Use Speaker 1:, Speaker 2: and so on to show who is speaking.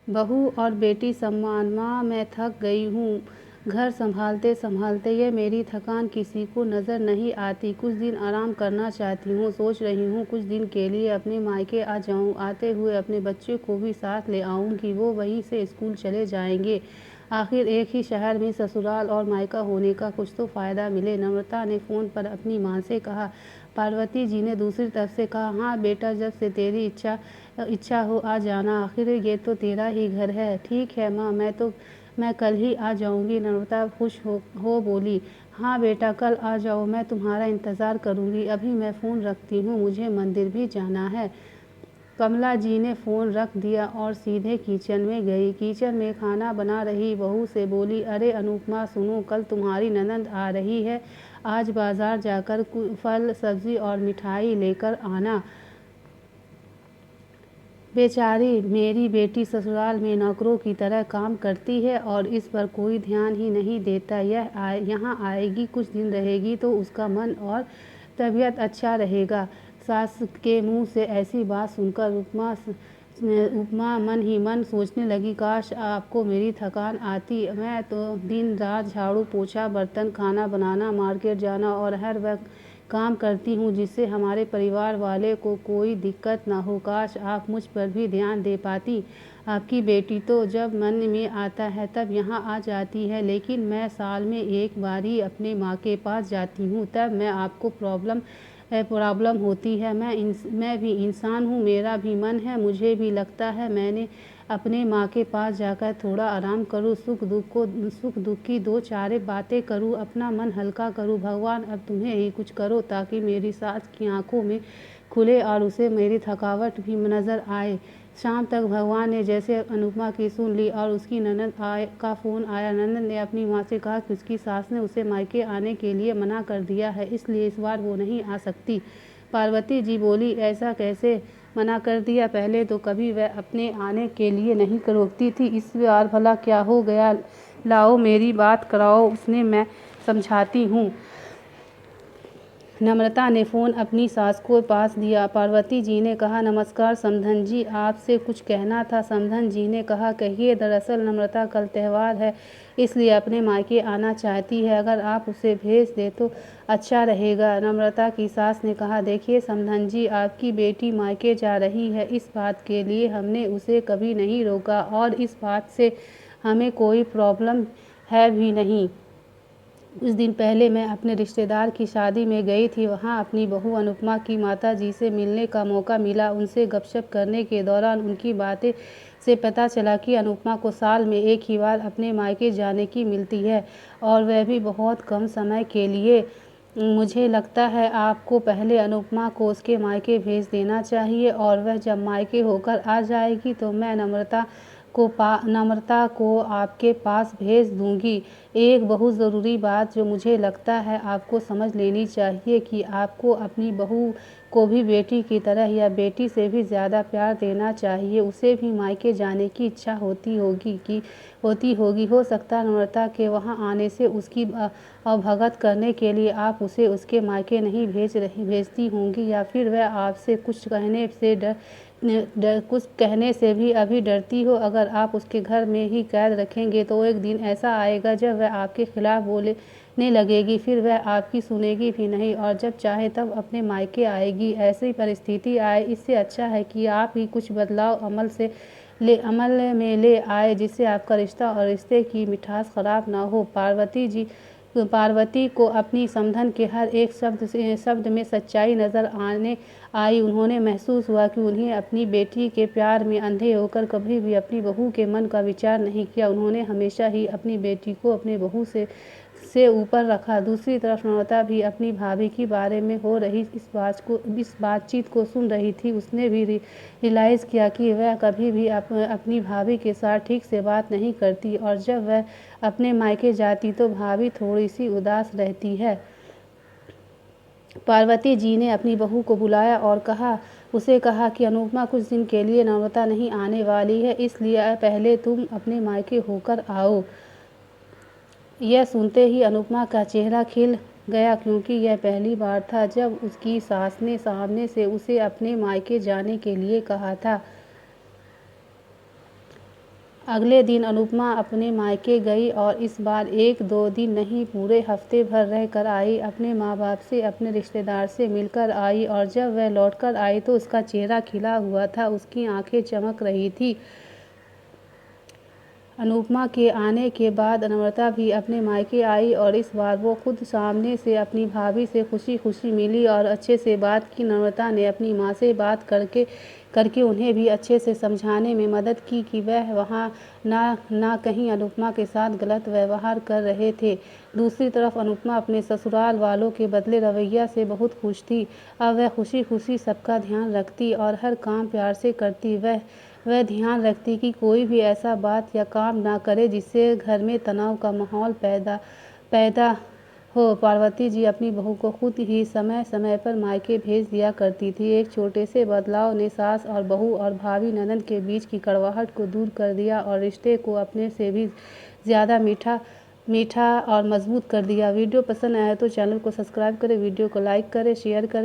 Speaker 1: बहू और बेटी सम्मान। माँ, मैं थक गई हूँ। घर संभालते संभालते ये मेरी थकान किसी को नज़र नहीं आती। कुछ दिन आराम करना चाहती हूँ। सोच रही हूँ कुछ दिन के लिए अपने मायके आ जाऊँ। आते हुए अपने बच्चे को भी साथ ले आऊँगी। वो वहीं से स्कूल चले जाएंगे। आखिर एक ही शहर में ससुराल और मायका होने का कुछ तो फ़ायदा मिले। नम्रता ने फ़ोन पर अपनी माँ से कहा। पार्वती जी ने दूसरी तरफ से कहा, हाँ बेटा, जब से तेरी इच्छा हो आ जाना। आखिर ये तो तेरा ही घर है। ठीक है माँ, मैं कल ही आ जाऊँगी। नम्रता खुश हो बोली। हाँ बेटा, कल आ जाओ, मैं तुम्हारा इंतज़ार करूँगी। अभी मैं फ़ोन रखती हूँ, मुझे मंदिर भी जाना है। कमला जी ने फ़ोन रख दिया और सीधे किचन में गई। किचन में खाना बना रही बहू से बोली, अरे अनुपमा सुनो, कल तुम्हारी ननद आ रही है। आज बाज़ार जाकर फल सब्ज़ी और मिठाई लेकर आना। बेचारी मेरी बेटी ससुराल में नौकरों की तरह काम करती है और इस पर कोई ध्यान ही नहीं देता। यहाँ आएगी, कुछ दिन रहेगी तो उसका मन और तबीयत अच्छा रहेगा। सास के मुंह से ऐसी बात सुनकर उपमा मन ही मन सोचने लगी, काश आपको मेरी थकान आती। मैं तो दिन रात झाड़ू पोछा, बर्तन, खाना बनाना, मार्केट जाना और हर वक्त काम करती हूँ जिससे हमारे परिवार वाले को कोई दिक्कत ना हो। काश आप मुझ पर भी ध्यान दे पाती। आपकी बेटी तो जब मन में आता है तब यहाँ आ जाती है, लेकिन मैं साल में एक बार ही अपने माँ के पास जाती हूँ। तब मैं आपको प्रॉब्लम होती है। मैं भी इंसान हूँ, मेरा भी मन है। मुझे भी लगता है मैंने अपने माँ के पास जाकर थोड़ा आराम करूँ, सुख दुख की दो चार बातें करूँ, अपना मन हल्का करूँ। भगवान अब तुम्हें ही कुछ करो ताकि मेरी सास की आंखों में खुले और उसे मेरी थकावट भी नज़र आए। शाम तक भगवान ने जैसे अनुपमा की सुन ली और उसकी ननद का फ़ोन आया। ननद ने अपनी माँ से कहा कि उसकी सास ने उसे मायके आने के लिए मना कर दिया है, इसलिए इस बार वो नहीं आ सकती। पार्वती जी बोली, ऐसा कैसे मना कर दिया? पहले तो कभी वह अपने आने के लिए नहीं रोकती थी, इस बार भला क्या हो गया? लाओ मेरी बात कराओ उसने, मैं समझाती हूँ। नम्रता ने फ़ोन अपनी सास को पास दिया। पार्वती जी ने कहा, नमस्कार समधन जी, आपसे कुछ कहना था। समधन जी ने कहा, कहिए। दरअसल नम्रता कल त्यौहार है, इसलिए अपने मायके आना चाहती है। अगर आप उसे भेज दें तो अच्छा रहेगा। नम्रता की सास ने कहा, देखिए समधन जी, आपकी बेटी मायके जा रही है, इस बात के लिए हमने उसे कभी नहीं रोका और इस बात से हमें कोई प्रॉब्लम है भी नहीं। कुछ दिन पहले मैं अपने रिश्तेदार की शादी में गई थी। वहाँ अपनी बहू अनुपमा की माताजी से मिलने का मौका मिला। उनसे गपशप करने के दौरान उनकी बातें से पता चला कि अनुपमा को साल में एक ही बार अपने मायके जाने की मिलती है और वह भी बहुत कम समय के लिए। मुझे लगता है आपको पहले अनुपमा को उसके मायके भेज देना चाहिए और वह जब मायके होकर आ जाएगी तो मैं नम्रता को आपके पास भेज दूंगी। एक बहुत ज़रूरी बात जो मुझे लगता है आपको समझ लेनी चाहिए कि आपको अपनी बहू को भी बेटी की तरह या बेटी से भी ज़्यादा प्यार देना चाहिए। उसे भी मायके जाने की इच्छा होती होगी। हो सकता है नम्रता के वहाँ आने से उसकी अवभगत करने के लिए आप उसे उसके मायके नहीं भेजती होंगी, या फिर वह आपसे कुछ कहने से भी अभी डरती हो। अगर आप उसके घर में ही कैद रखेंगे तो एक दिन ऐसा आएगा जब वह आपके खिलाफ बोलने लगेगी, फिर वह आपकी सुनेगी भी नहीं और जब चाहे तब अपने मायके आएगी। ऐसी परिस्थिति आए, इससे अच्छा है कि आप ही कुछ बदलाव अमल में ले आए जिससे आपका रिश्ता और रिश्ते की मिठास खराब ना हो। पार्वती को अपनी समधन के हर एक शब्द में सच्चाई नजर आने आई। उन्होंने महसूस हुआ कि उन्हें अपनी बेटी के प्यार में अंधे होकर कभी भी अपनी बहू के मन का विचार नहीं किया। उन्होंने हमेशा ही अपनी बेटी को अपने बहू से ऊपर रखा। दूसरी तरफ नम्रता भी अपनी भाभी के बारे में हो रही इस बातचीत को सुन रही थी। उसने भी रियलाइज़ किया कि वह कभी भी अपनी भाभी के साथ ठीक से बात नहीं करती और जब वह अपने मायके जाती तो भाभी थोड़ी सी उदास रहती है। पार्वती जी ने अपनी बहू को बुलाया और उसे कहा कि अनुपमा कुछ दिन के लिए नम्रता नहीं आने वाली है, इसलिए पहले तुम अपने मायके होकर आओ। यह सुनते ही अनुपमा का चेहरा खिल गया, क्योंकि यह पहली बार था जब उसकी सास ने सामने से उसे अपने मायके जाने के लिए कहा था। अगले दिन अनुपमा अपने मायके गई और इस बार 1-2 दिन नहीं, पूरे हफ्ते भर रह कर आई। अपने माँ बाप से, अपने रिश्तेदार से मिलकर आई और जब वह लौटकर आई तो उसका चेहरा खिला हुआ था, उसकी आंखें चमक रही थी। अनुपमा के आने के बाद नम्रता भी अपने मायके आई और इस बार वो खुद सामने से अपनी भाभी से खुशी खुशी मिली और अच्छे से बात की। नम्रता ने अपनी माँ से बात करके उन्हें भी अच्छे से समझाने में मदद की कि वह वहाँ ना कहीं अनुपमा के साथ गलत व्यवहार कर रहे थे। दूसरी तरफ अनुपमा अपने ससुराल वालों के बदले रवैया से बहुत खुश थी। अब वह खुशी खुशी सबका ध्यान रखती और हर काम प्यार से करती। वह ध्यान रखती कि कोई भी ऐसा बात या काम ना करे जिससे घर में तनाव का माहौल पैदा हो। पार्वती जी अपनी बहू को खुद ही समय समय पर मायके भेज दिया करती थी। एक छोटे से बदलाव ने सास और बहू और भाभी ननद के बीच की कड़वाहट को दूर कर दिया और रिश्ते को अपने से भी ज़्यादा मीठा और मजबूत कर दिया। वीडियो पसंद आया तो चैनल को सब्सक्राइब करें, वीडियो को लाइक करें, शेयर करें।